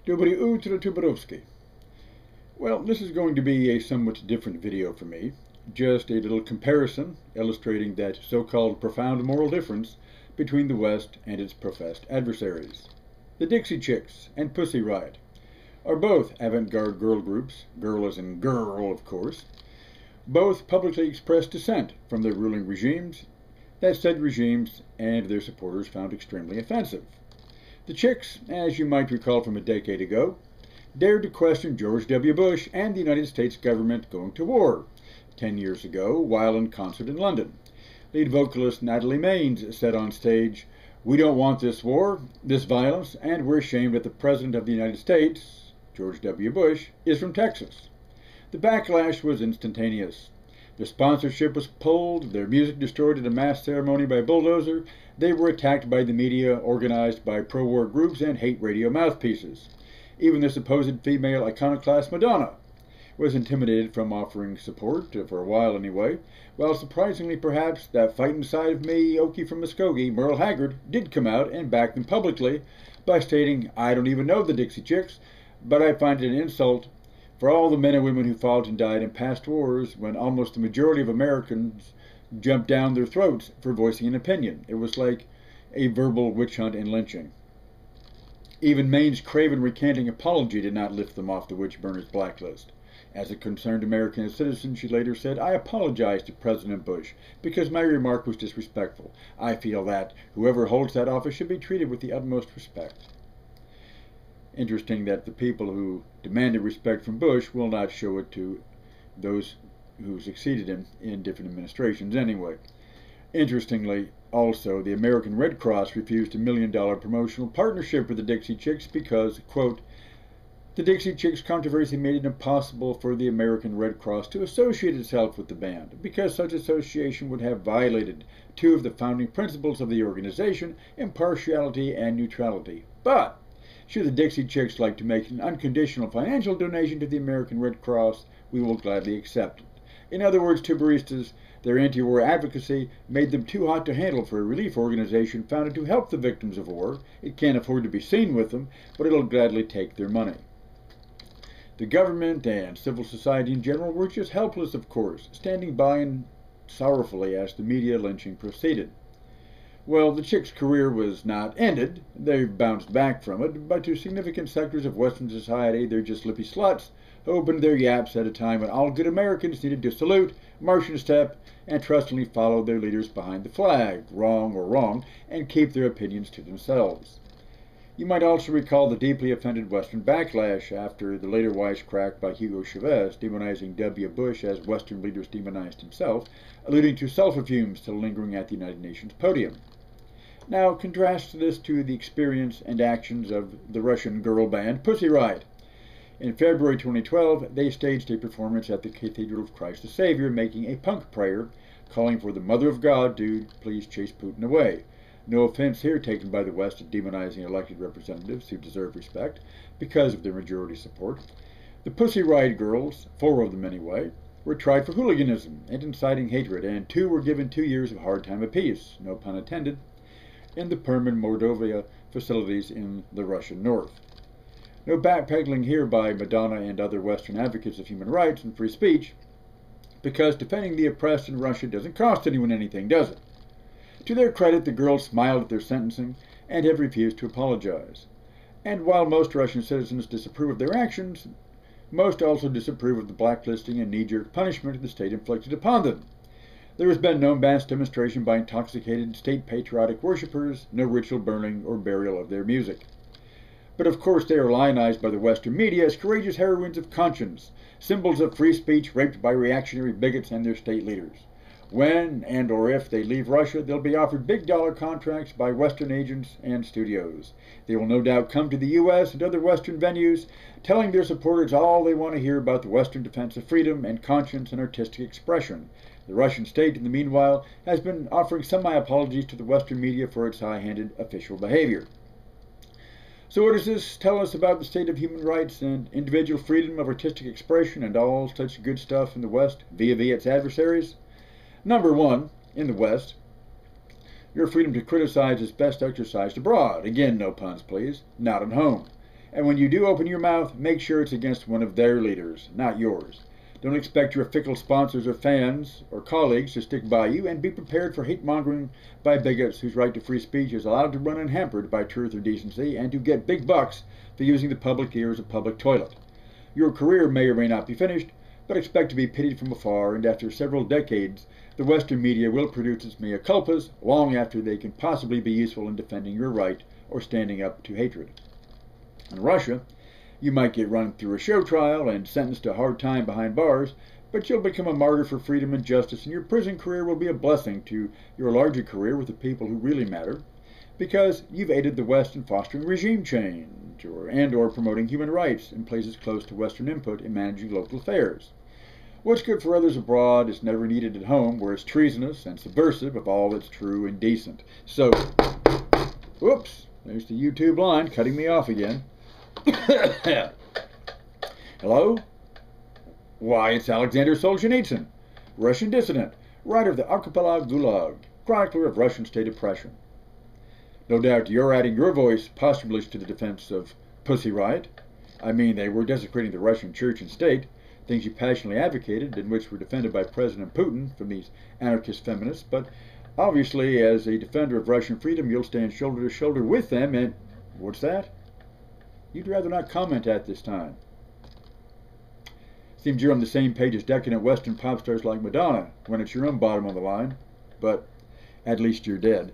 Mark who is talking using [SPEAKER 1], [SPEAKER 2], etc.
[SPEAKER 1] Dobry utro Tuborowski. Well, this is going to be a somewhat different video for me. Just a little comparison illustrating that so-called profound moral difference between the West and its professed adversaries. The Dixie Chicks and Pussy Riot are both avant-garde girl groups, girl as in girl, of course. Both publicly expressed dissent from their ruling regimes that said regimes and their supporters found extremely offensive. The Chicks, as you might recall from a decade ago, dared to question George W. Bush and the United States government going to war 10 years ago while in concert in London. Lead vocalist Natalie Maines said on stage, "We don't want this war, this violence, and we're ashamed that the President of the United States, George W. Bush, is from Texas." The backlash was instantaneous. Their sponsorship was pulled, their music destroyed at a mass ceremony by bulldozer, they were attacked by the media organized by pro-war groups and hate radio mouthpieces. Even the supposed female iconoclast Madonna was intimidated from offering support, for a while anyway, while surprisingly perhaps that fight inside of me, Okie from Muskogee, Merle Haggard, did come out and back them publicly by stating, "I don't even know the Dixie Chicks, but I find it an insult for all the men and women who fought and died in past wars when almost the majority of Americans jumped down their throats for voicing an opinion." It was like a verbal witch hunt and lynching. Even Maine's craven recanting apology did not lift them off the witch burner's blacklist. As a concerned American citizen, she later said, "I apologize to President Bush because my remark was disrespectful. I feel that whoever holds that office should be treated with the utmost respect." Interesting that the people who demanded respect from Bush will not show it to those who succeeded him in different administrations anyway. Interestingly, also, the American Red Cross refused a $1 million promotional partnership with the Dixie Chicks because, quote, "The Dixie Chicks controversy made it impossible for the American Red Cross to associate itself with the band, because such association would have violated two of the founding principles of the organization, impartiality and neutrality. But should the Dixie Chicks like to make an unconditional financial donation to the American Red Cross, we will gladly accept it." In other words, tuberistas, their anti-war advocacy made them too hot to handle for a relief organization founded to help the victims of war. It can't afford to be seen with them, but it'll gladly take their money. The government and civil society in general were just helpless, of course, standing by and sorrowfully as the media lynching proceeded. Well, the Chicks' career was not ended. They've bounced back from it, but to significant sectors of Western society, they're just lippy sluts who opened their yaps at a time when all good Americans needed to salute, march in step, and trustingly follow their leaders behind the flag, wrong or wrong, and keep their opinions to themselves. You might also recall the deeply offended Western backlash after the later wisecrack by Hugo Chavez demonizing W. Bush as Western leaders demonized himself, alluding to sulfur fumes still lingering at the United Nations podium. Now contrast this to the experience and actions of the Russian girl band Pussy Riot. In February 2012, they staged a performance at the Cathedral of Christ the Savior, making a punk prayer, calling for the Mother of God to please chase Putin away. No offense here taken by the West at demonizing elected representatives who deserve respect because of their majority support. The Pussy Riot girls, 4 of them anyway, were tried for hooliganism and inciting hatred, and 2 were given 2 years of hard time apiece, no pun intended, in the Perm and Mordovia facilities in the Russian north. No backpedaling here by Madonna and other Western advocates of human rights and free speech, because defending the oppressed in Russia doesn't cost anyone anything, does it? To their credit, the girls smiled at their sentencing and have refused to apologize. And while most Russian citizens disapprove of their actions, most also disapprove of the blacklisting and knee-jerk punishment the state inflicted upon them. There has been no mass demonstration by intoxicated state-patriotic worshippers, no ritual burning or burial of their music. But of course they are lionized by the Western media as courageous heroines of conscience, symbols of free speech raped by reactionary bigots and their state leaders. When and or if they leave Russia, they'll be offered big dollar contracts by Western agents and studios. They will no doubt come to the U.S. and other Western venues, telling their supporters all they want to hear about the Western defense of freedom and conscience and artistic expression. The Russian state, in the meanwhile, has been offering semi-apologies to the Western media for its high-handed official behavior. So what does this tell us about the state of human rights and individual freedom of artistic expression and all such good stuff in the West via its adversaries? Number 1, in the West, your freedom to criticize is best exercised abroad. Again, no puns, please. Not at home. And when you do open your mouth, make sure it's against one of their leaders, not yours. Don't expect your fickle sponsors or fans or colleagues to stick by you, and be prepared for hate-mongering by bigots whose right to free speech is allowed to run unhampered by truth or decency, and to get big bucks for using the public ear as a public toilet. Your career may or may not be finished, but expect to be pitied from afar, and after several decades, the Western media will produce its mea culpas long after they can possibly be useful in defending your right or standing up to hatred. In Russia, you might get run through a show trial and sentenced to a hard time behind bars, but you'll become a martyr for freedom and justice, and your prison career will be a blessing to your larger career with the people who really matter, because you've aided the West in fostering regime change or promoting human rights in places close to Western input in managing local affairs. What's good for others abroad is never needed at home, where it's treasonous and subversive of all that's true and decent. So, whoops, there's the YouTube line cutting me off again. Hello? Why, it's Alexander Solzhenitsyn, Russian dissident, writer of the Archipelago Gulag, chronicler of Russian state oppression. No doubt you're adding your voice posthumously to the defense of Pussy Riot. I mean, they were desecrating the Russian church and state, things you passionately advocated and which were defended by President Putin from these anarchist feminists, but obviously as a defender of Russian freedom, you'll stand shoulder to shoulder with them, and what's that? You'd rather not comment at this time. Seems you're on the same page as decadent Western pop stars like Madonna when it's your own bottom on the line, but at least you're dead.